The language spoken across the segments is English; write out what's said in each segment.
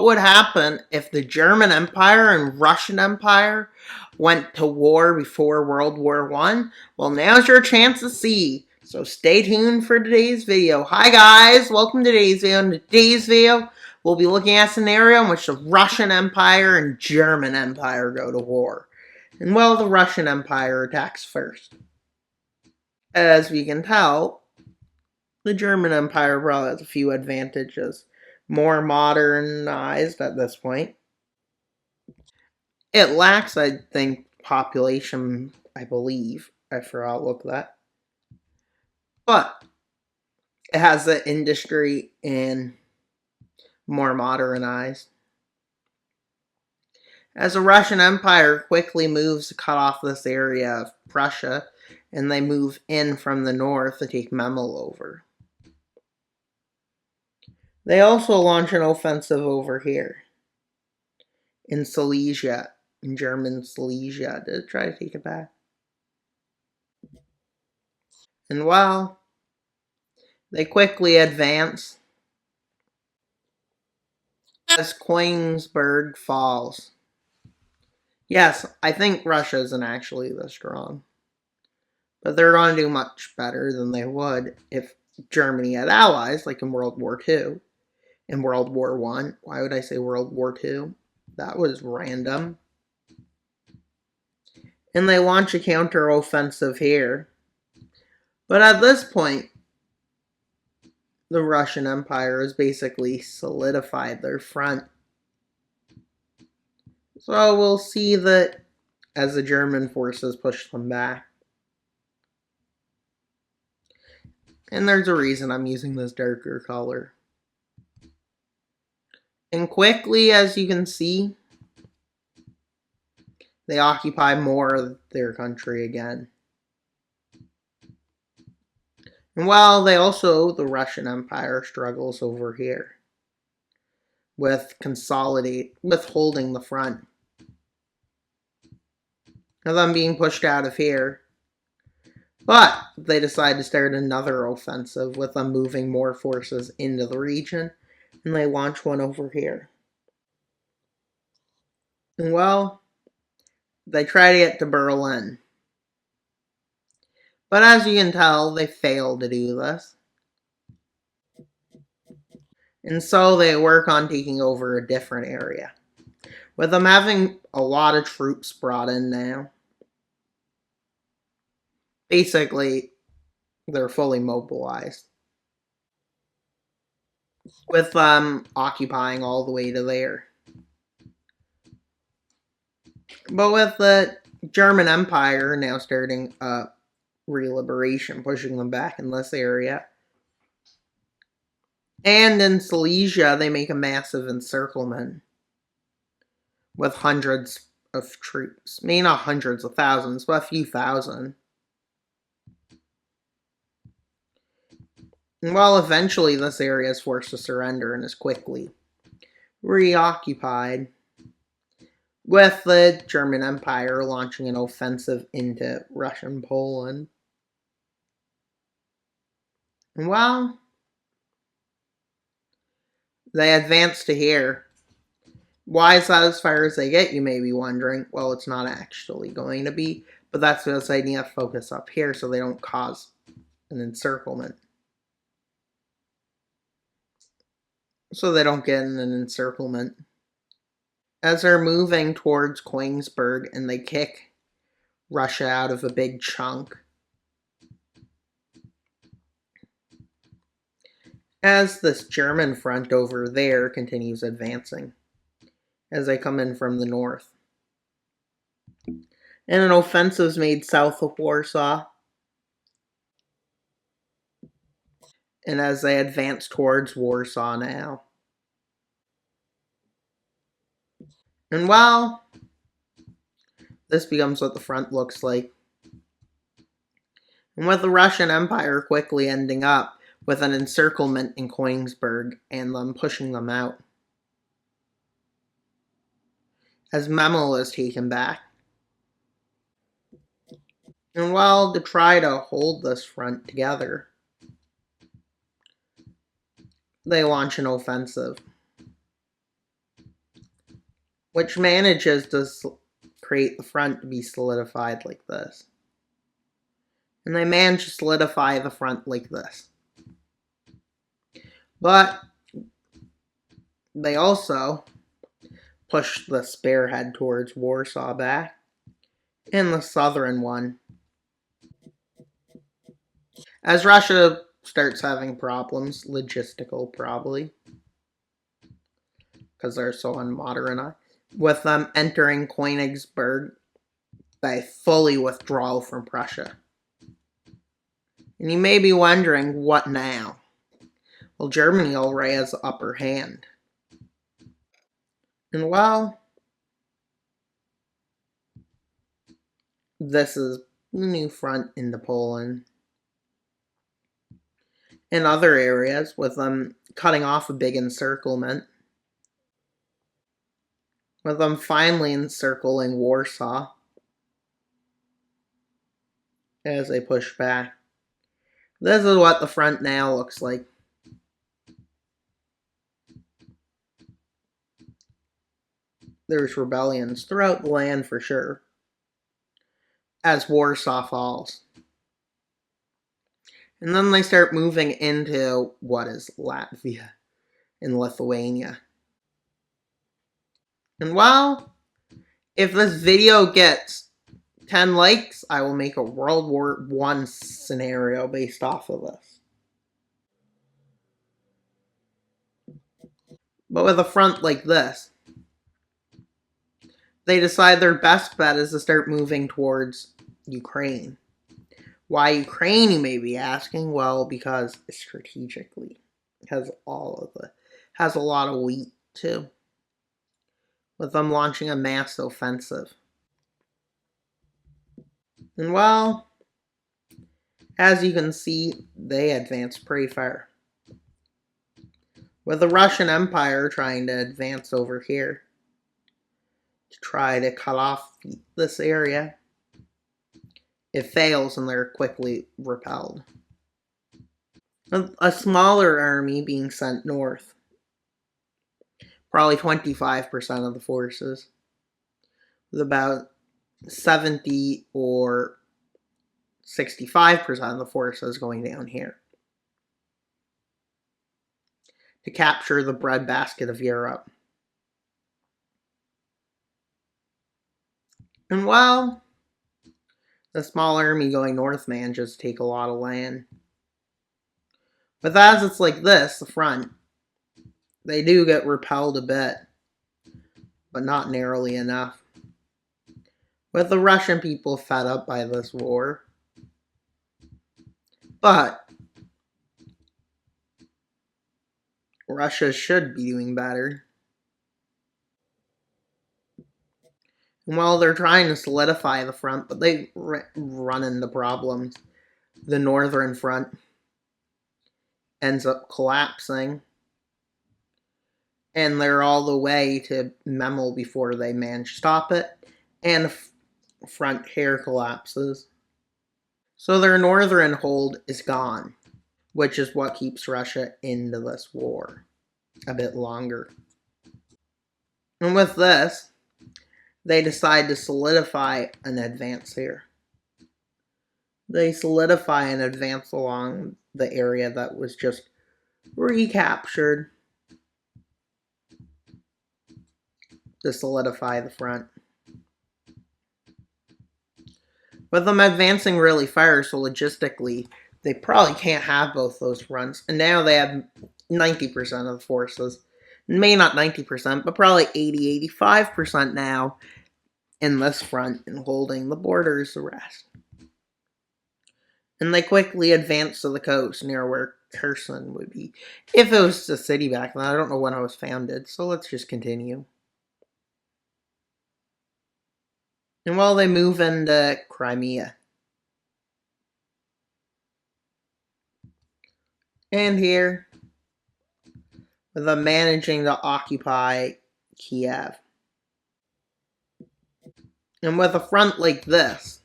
would happen if the German Empire and Russian Empire went to war before World War I? Well, now's your chance to see. So stay tuned for today's video. Hi guys, welcome to today's video. In today's video, we'll be looking at a scenario in which the Russian Empire and German Empire go to war. And well, the Russian Empire attacks first. As we can tell, the German Empire probably has a few advantages. More modernized at this point. It lacks, I think, population, I believe. I forgot to look at that. But it has the industry and more modernized. As the Russian Empire quickly moves to cut off this area of Prussia, and they move in from the north to take Memel over. They also launch an offensive over here in Silesia, in German Silesia, to try to take it back. And well, they quickly advance as Königsberg falls. Yes, I think Russia isn't actually this strong. But they're going to do much better than they would if Germany had allies, like in World War II. In World War I. Why would I say World War II? That was random. And they launch a counter-offensive here. But at this point, the Russian Empire has basically solidified their front. So we'll see that as the German forces push them back. And there's a reason I'm using this darker color. And quickly, as you can see, they occupy more of their country again. And while they also, the Russian Empire struggles over here with holding the front. Now them being pushed out of here. But they decide to start another offensive with them moving more forces into the region. And they launch one over here. And well, they try to get to Berlin. But as you can tell, they fail to do this. And so they work on taking over a different area. With them having a lot of troops brought in now. Basically, they're fully mobilized. With them occupying all the way to there. But with the German Empire now starting a re-liberation, pushing them back in this area. And in Silesia, they make a massive encirclement with hundreds of troops. Maybe not hundreds of thousands, but a few thousand. And well, eventually this area is forced to surrender and is quickly reoccupied, with the German Empire launching an offensive into Russian Poland. And well, they advance to here. Why is that as far as they get, you may be wondering? Well, it's not actually going to be, but that's because they need to focus up here so they don't cause an encirclement. So they don't get in an encirclement. As they're moving towards Königsberg and they kick Russia out of a big chunk. As this German front over there continues advancing. As they come in from the north. And an offensive is made south of Warsaw. And as they advance towards Warsaw now. And well, this becomes what the front looks like. And with the Russian Empire quickly ending up with an encirclement in Königsberg and them pushing them out. As Memel is taken back. And well, to try to hold this front together, they launch an offensive. which manages to create the front to be solidified like this. And they manage to solidify the front like this. But they also push the spearhead towards Warsaw back, and the southern one. As Russia starts having problems, logistical probably, because they're so unmodernized, with them entering Königsberg, they fully withdraw from Prussia. And you may be wondering, what now? Well, Germany already has the upper hand. And well, this is the new front into Poland. In other areas, with them cutting off a big encirclement, with them finally encircling Warsaw as they push back. This is what the front now looks like. There's rebellions throughout the land for sure, as Warsaw falls. And then they start moving into what is Latvia and Lithuania. And well, if this video gets 10 likes, I will make a World War I scenario based off of this. But with a front like this, they decide their best bet is to start moving towards Ukraine. Why Ukraine, you may be asking? Well, because strategically it has has a lot of wheat too, with them launching a mass offensive. And well, as you can see, they advance pretty far, with the Russian Empire trying to advance over here to try to cut off this area. It fails and they're quickly repelled. A smaller army being sent north, probably 25% of the forces, with about 70 or 65% of the forces going down here to capture the breadbasket of Europe. And well, the small army going north manages to take a lot of land. But as it's like this, the front, they do get repelled a bit, but not nearly enough. With the Russian people fed up by this war. But Russia should be doing better. And while they're trying to solidify the front, but they run into problems. The northern front ends up collapsing, and they're all the way to Memel before they manage to stop it, and front here collapses. So their northern hold is gone, which is what keeps Russia into this war a bit longer. And with this, they decide to solidify an advance here. They solidify an advance along the area that was just recaptured to solidify the front. With them advancing really far, so logistically, they probably can't have both those fronts. And now they have 90% of the forces. Maybe not 90%, but probably 80-85% now in this front and holding the borders the rest. And they quickly advance to the coast near where Kherson would be. If it was a city back then, I don't know when it was founded, so let's just continue. And while they move into Crimea. And here, with them managing to occupy Kiev. And with a front like this,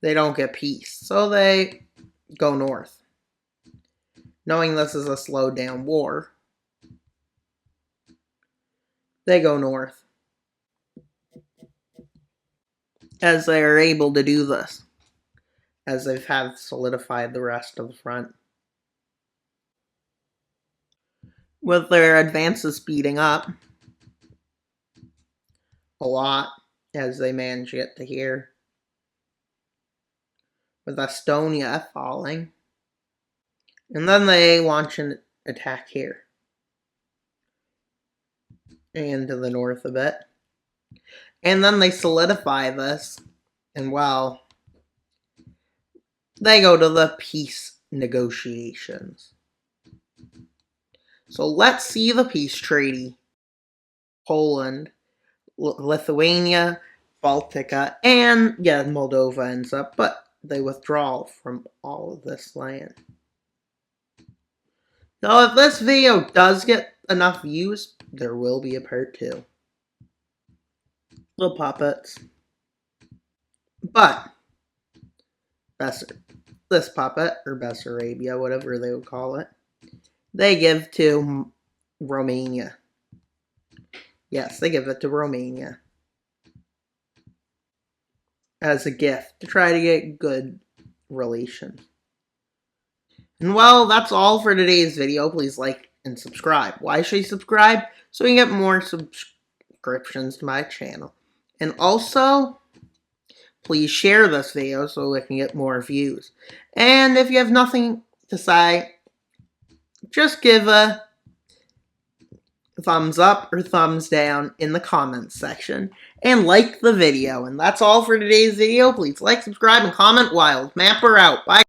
they don't get peace. So they go north. Knowing this is a slowed down war. they go north, as they are able to do this, as they've have solidified the rest of the front. With their advances speeding up a lot, as they manage to get to here, with Estonia falling. And then they launch an attack here, and to the north a bit. And then they solidify this, and well, they go to the peace negotiations. So let's see the peace treaty. Poland, Lithuania, Baltica, and yeah, Moldova ends up, but they withdraw from all of this land. Now, if this video does get enough views, there will be a part 2. Little puppets. But this puppet, or Bessarabia, whatever they would call it, they give to Romania. Yes, they give it to Romania as a gift to try to get good relations. And well, that's all for today's video. Please like and subscribe. Why should you subscribe? So you can get more subscriptions to my channel. And also, please share this video so we can get more views. And if you have nothing to say, just give a thumbs up or thumbs down in the comments section. And like the video. And that's all for today's video. Please like, subscribe, and comment. Wild Mapper out. Bye.